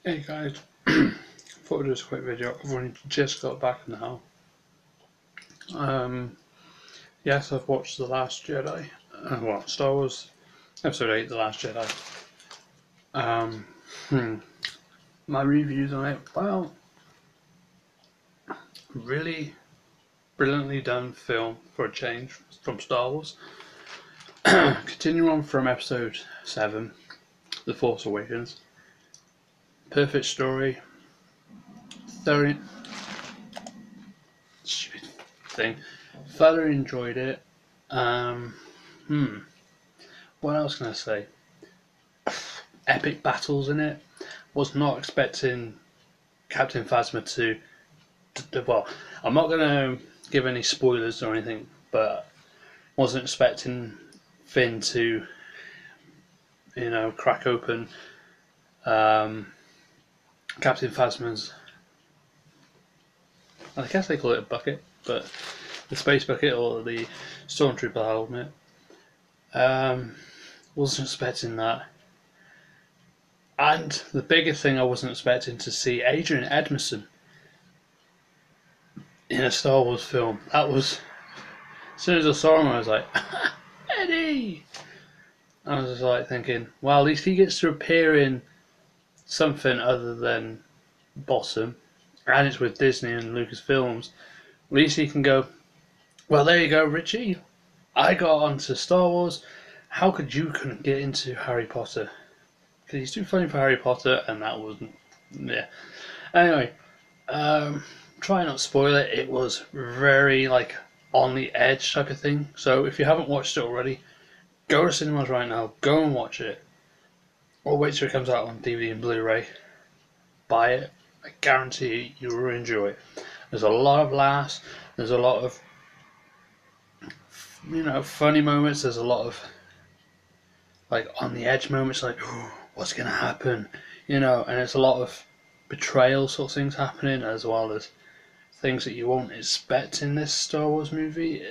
Hey guys, thought I'd do a quick video. I've only just got back now. Um, yes, I've watched The Last Jedi. Star Wars Episode 8, The Last Jedi. Um, hmm, my reviews on it, well, really brilliantly done film for a change from Star Wars. Continuing on from Episode 7, The Force Awakens. Perfect story. Thoroughly, stupid thing. Thoroughly enjoyed it. Um, what else can I say? Epic battles in it. Was not expecting Captain Phasma well, I'm not going to give any spoilers or anything, but wasn't expecting Finn to, crack open Captain Phasma's. I guess they call it a bucket, but the space bucket or the stormtrooper helmet. Wasn't expecting that. And the biggest thing I wasn't expecting to see Adrian Edmondson in a Star Wars film. That was, as soon as I saw him, I was like, Eddie! I was just like thinking, well, at least he gets to appear in something other than Bottom, and it's with Disney and Lucasfilms. At least he can go, well, there you go, Richie. I got onto Star Wars. How could you couldn't get into Harry Potter? Because he's too funny for Harry Potter, and that wasn't. Yeah. Anyway, try not to spoil it. It was very on the edge type of thing. So if you haven't watched it already, go to cinemas right now. Go and watch it, or wait till it comes out on DVD and Blu-ray. Buy it. I guarantee you will enjoy it. There's a lot of laughs. There's a lot of funny moments. There's a lot of on the edge moments, like oh, what's gonna happen, and it's a lot of betrayal sort of things happening, as well as things that you won't expect in this Star Wars movie.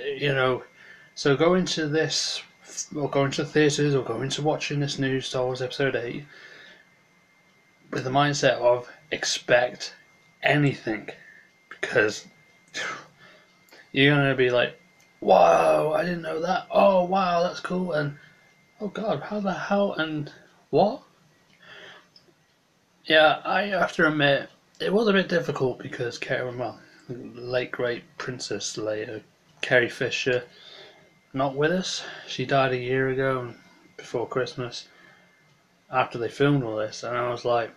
So go into this, or go into theatres, or go into watching this new Star Wars Episode 8 with the mindset of expect anything, because you're gonna be like, wow, I didn't know that. Oh wow, that's cool. And oh god, how the hell and what? Yeah, I have to admit, it was a bit difficult because late great Princess Leia, Carrie Fisher, not with us. She died a year ago, before Christmas, after they filmed all this, and I was like,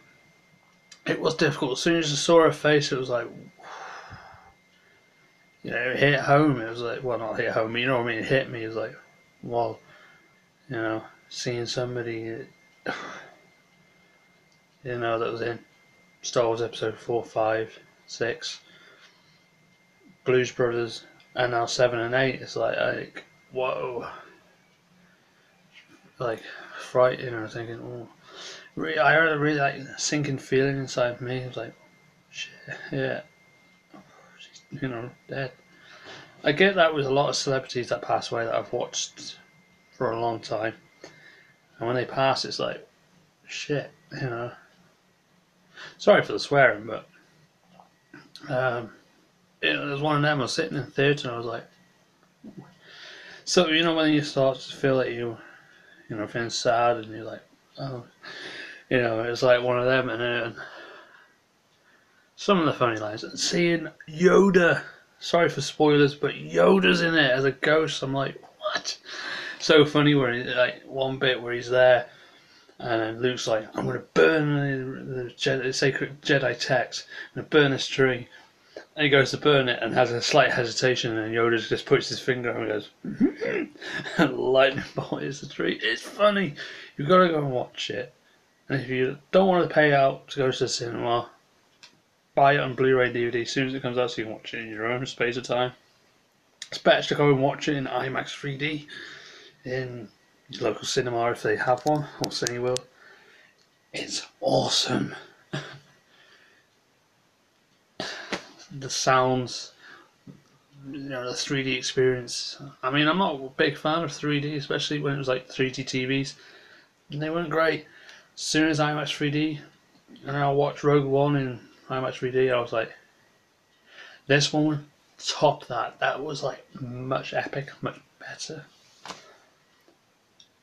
it was difficult. As soon as I saw her face, it was like, it hit home. It was like, well, not hit home, you know what I mean? It hit me. It was like, well, seeing somebody, that was in Star Wars Episode 4, 5, 6, Blues Brothers, and now 7 and 8. It's like whoa, frightening. I was thinking, oh, I had a really sinking feeling inside me. It was like, shit, yeah, she's dead. I get that with a lot of celebrities that pass away that I've watched for a long time, and when they pass, it's like, shit, Sorry for the swearing, but there's one of them. I was sitting in the theatre and I was like, so when you start to feel like feeling sad and you're like, oh, it's like one of them, and then some of the funny lines. And seeing Yoda, sorry for spoilers, but Yoda's in it as a ghost. I'm like, what? So funny where one bit where he's there. And then Luke's like, I'm going to burn the sacred Jedi text. I'm going to burn this tree. And he goes to burn it and has a slight hesitation, and Yoda just puts his finger and goes, and lightning bolt hits the tree. It's funny. You've got to go and watch it. And if you don't want to pay out to go to the cinema, buy it on Blu-ray DVD as soon as it comes out so you can watch it in your own space of time. It's better to go and watch it in IMAX 3D in your local cinema if they have one, or Cineworld. It's awesome. The sounds, the 3D experience. I mean, I'm not a big fan of 3D, especially when it was 3D TVs. And they weren't great. As soon as IMAX 3D, And I watched Rogue One in IMAX 3D. I was like, this one topped that. That was like much epic, much better.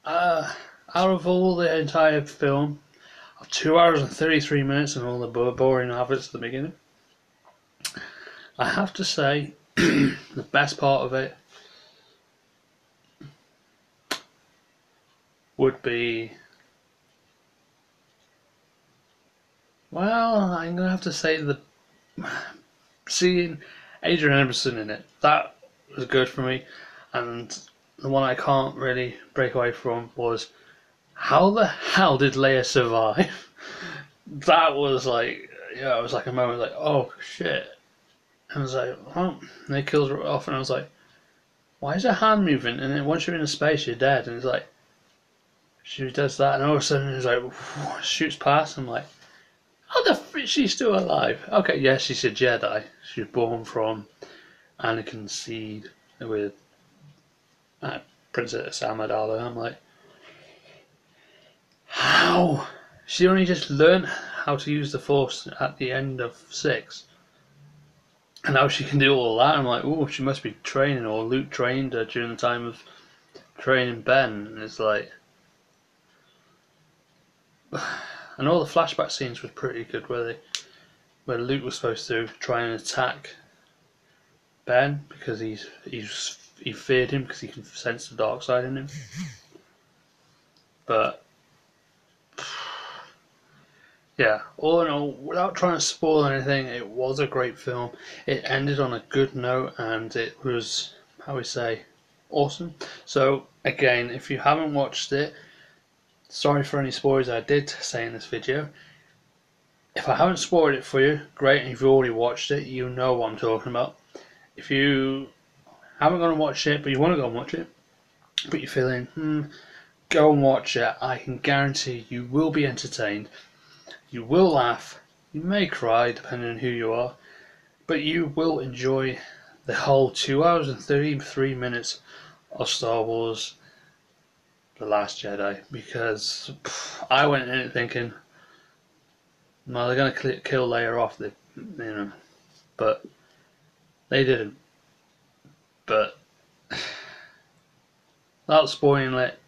Out of all the entire film, of 2 hours and 33 minutes and all the boring habits at the beginning, I have to say the best part of it would be, well, I'm gonna have to say the seeing Adrian Emerson in it. That was good for me, and the one I can't really break away from was, how the hell did Leia survive? That was like, yeah, it was like a moment like, oh shit. And I was like, oh, and they killed her off, and I was like, why is her hand moving? And then once you're in space, you're dead. And it's like, she does that, and all of a sudden it's like, shoots past. I'm like, how the frick is she still alive? Okay, yes, she's a Jedi. She was born from Anakin's seed with Princess Amidala. I'm like, how? She only just learned how to use the Force at the end of 6. And now she can do all that. I'm like, oh, she must be training, or Luke trained her during the time of training Ben. And it's like, and all the flashback scenes were pretty good, where Luke was supposed to try and attack Ben because he feared him because he can sense the dark side in him. But yeah, all in all, without trying to spoil anything, it was a great film. It ended on a good note, and it was, how we say, awesome. So again, if you haven't watched it, sorry for any spoilers I did say in this video. If I haven't spoiled it for you, great, and if you've already watched it, you know what I'm talking about. If you haven't gone and watched it, but you want to go and watch it, but you're feeling, go and watch it. I can guarantee you will be entertained. You will laugh. You may cry, depending on who you are, but you will enjoy the whole 2 hours and 33 minutes of Star Wars The Last Jedi, because I went in it thinking, well, they're going to kill Leia off, but they didn't. But without spoiling it,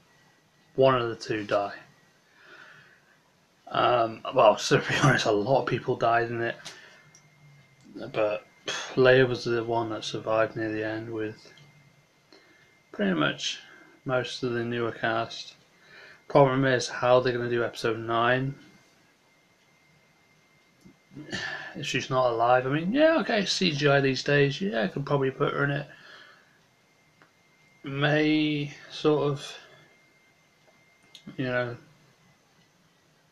one of the two die. Well, so to be honest, a lot of people died in it, but Leia was the one that survived near the end with pretty much most of the newer cast. Problem is how they're going to do episode 9 if she's not alive. I mean, yeah, okay, CGI these days, yeah, I could probably put her in it. May sort of,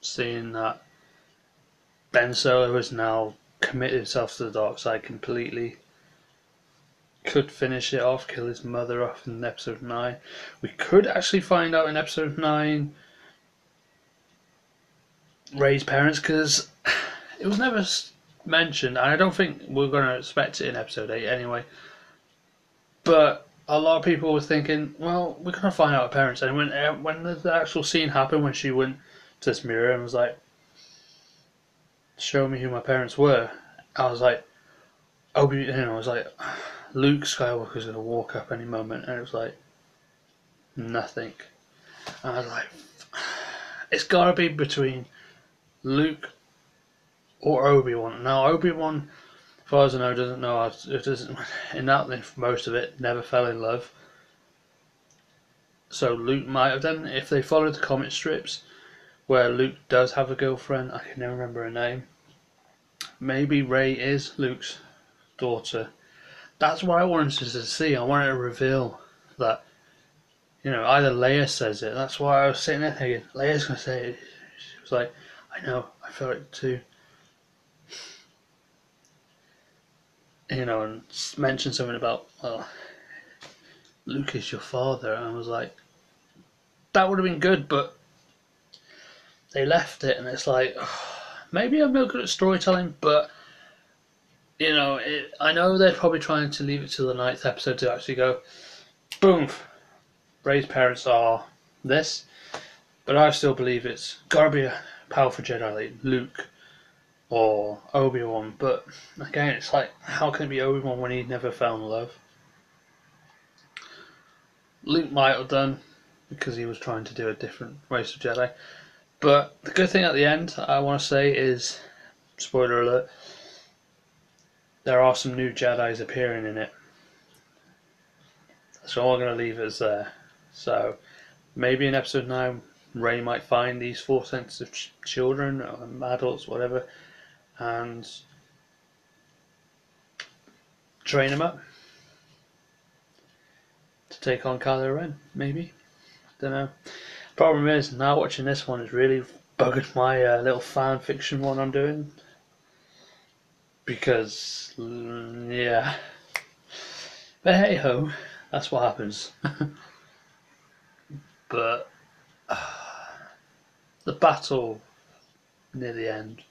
seeing that Ben Solo has now committed himself to the dark side completely, could finish it off, kill his mother off in episode 9. We could actually find out in episode 9 Rey's parents, because it was never mentioned, and I don't think we're going to expect it in episode 8 anyway. But a lot of people were thinking, well, we're going to find out her parents. And when the actual scene happened, when she went to this mirror and was like, show me who my parents were, I was like, I was like, Luke Skywalker's going to walk up any moment, and it was like, nothing. And I was like, it's got to be between Luke or Obi-Wan. Now, Obi-Wan, as far as I know, doesn't know in that most of it, never fell in love. So Luke might have done, if they followed the comic strips, where Luke does have a girlfriend. I can never remember her name. Maybe Rey is Luke's daughter. That's what I wanted to see. I wanted to reveal that, either Leia says it. That's why I was sitting there thinking, Leia's going to say it. She was like, I know, I felt it too. And mentioned something about, well, Luke is your father. And I was like, that would have been good, but they left it, and it's like, maybe I'm not good at storytelling, but I know they're probably trying to leave it to the 9th episode to actually go, boom, Rey's parents are this, but I still believe it's gotta be a powerful Jedi like Luke or Obi-Wan, but again, it's like, how can it be Obi-Wan when he never fell in love? Luke might have done, because he was trying to do a different race of Jedi. But the good thing at the end, I want to say, is, spoiler alert, there are some new Jedis appearing in it. So I'm going to leave it as there. So maybe in episode 9, Rey might find these 4 sensitive children, or adults, whatever, and train them up to take on Kylo Ren, maybe. Don't know. Problem is, now watching this one has really buggered my little fan fiction one I'm doing. Because, yeah. But hey ho, that's what happens. But the battle near the end,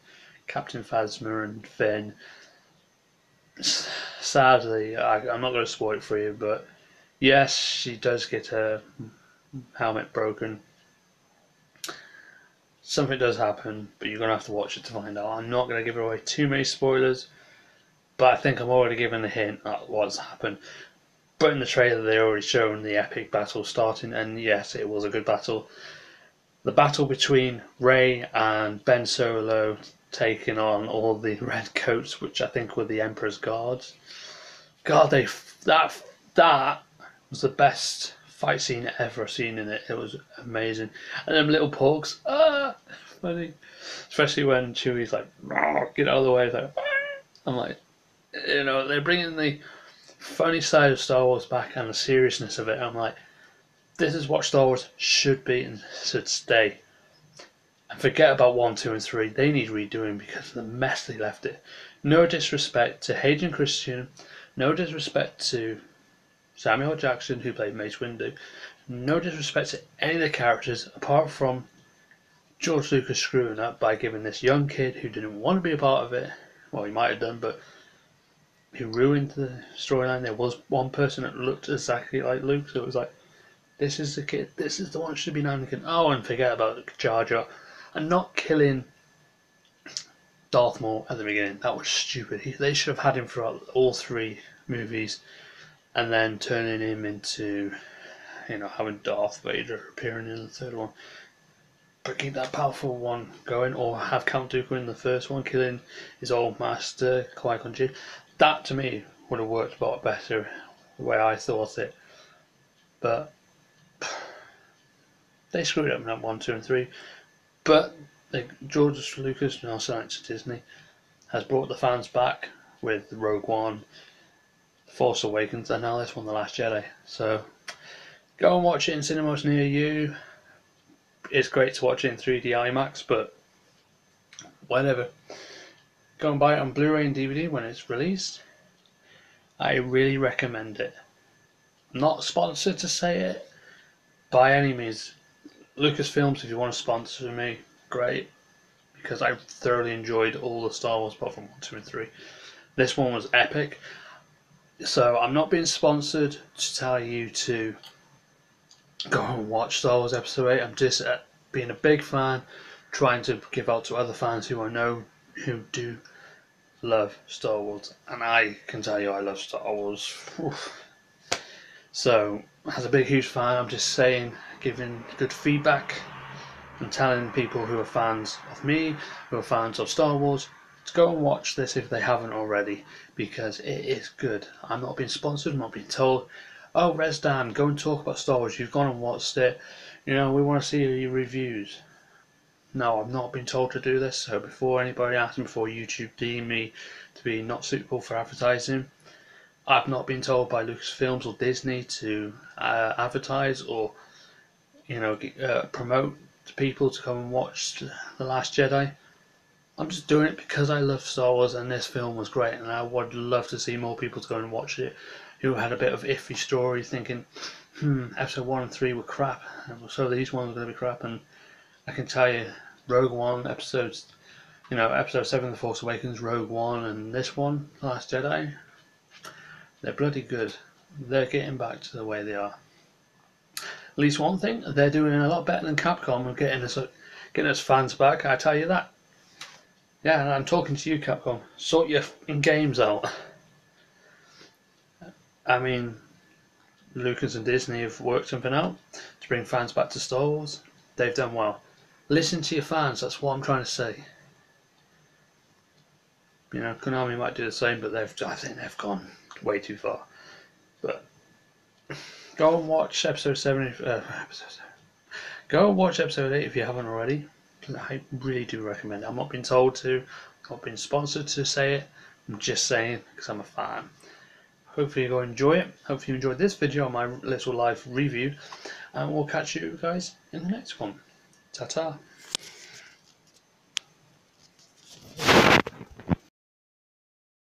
Captain Phasma and Finn, sadly, I'm not going to spoil it for you, but yes, she does get her helmet broken. Something does happen, but you're going to have to watch it to find out. I'm not going to give away too many spoilers, but I think I'm already giving a hint at what's happened. But in the trailer, they already shown the epic battle starting, and yes, it was a good battle. The battle between Rey and Ben Solo taking on all the red coats, which I think were the Emperor's guards. God, that was the best fight scene ever seen in it. It was amazing. And them little porks, funny. Especially when Chewie's like, get out of the way. Like, I'm like, they're bringing the funny side of Star Wars back and the seriousness of it. I'm like, this is what Star Wars should be and should stay. And forget about 1, 2, and 3. They need redoing because of the mess they left it. No disrespect to Hayden Christensen. No disrespect to Samuel Jackson, who played Mace Windu. No disrespect to any of the characters, apart from George Lucas screwing up by giving this young kid who didn't want to be a part of it, well, he might have done, but who ruined the storyline. There was one person that looked exactly like Luke, so it was like, this is the kid, this is the one who should be Anakin. Oh, and forget about Jar Jar. And not killing Darth Maul at the beginning. That was stupid. They should have had him throughout all 3 movies, and then turning him into, having Darth Vader appearing in the 3rd one. But keep that powerful one going, or have Count Dooku in the 1st one, killing his old master, Qui-Gon Jinn. That, to me, would have worked a lot better, the way I thought it. But they screwed up in that 1, 2, and 3. But George Lucas, now selling to Disney, has brought the fans back with Rogue One, Force Awakens, and now this one, The Last Jedi. So go and watch it in cinemas near you. It's great to watch it in 3D IMAX, but whatever. Go and buy it on Blu-ray and DVD when it's released. I really recommend it. I'm not sponsored to say it by any means. Lucasfilms, if you want to sponsor me, great, because I thoroughly enjoyed all the Star Wars apart from 1, 2, and 3. This one was epic. So I'm not being sponsored to tell you to go and watch Star Wars Episode 8. I'm just being a big fan, trying to give out to other fans who I know who do love Star Wars. And I can tell you I love Star Wars. Oof. So, as a big, huge fan, I'm just saying, giving good feedback and telling people who are fans of me, who are fans of Star Wars, to go and watch this if they haven't already, because it is good. I'm not being sponsored, I'm not being told, oh, Resdan, go and talk about Star Wars, you've gone and watched it, we want to see your reviews. No, I'm not being told to do this, so before anybody asks me, before YouTube deem me to be not suitable for advertising, I've not been told by Lucasfilms or Disney to advertise or promote to people to come and watch The Last Jedi. I'm just doing it because I love Star Wars and this film was great, and I would love to see more people to go and watch it who had a bit of iffy story, thinking, episode 1 and 3 were crap, so these ones are going to be crap. And I can tell you, Rogue One, episode 7, The Force Awakens, Rogue One, and this one, The Last Jedi, they're bloody good. They're getting back to the way they are. At least one thing, they're doing a lot better than Capcom and getting us fans back, I tell you that. Yeah, and I'm talking to you, Capcom. Sort your games out. I mean, Lucas and Disney have worked something out to bring fans back to Star Wars. They've done well. Listen to your fans. That's what I'm trying to say. You know, Konami might do the same, but I think they've gone way too far. But go and watch episode 7. Go and watch episode 8 if you haven't already. I really do recommend it. I'm not being told to. I'm not being sponsored to say it. I'm just saying because I'm a fan. Hopefully you're going to enjoy it. Hopefully you enjoyed this video on my little live review. And we'll catch you guys in the next one. Ta-ta.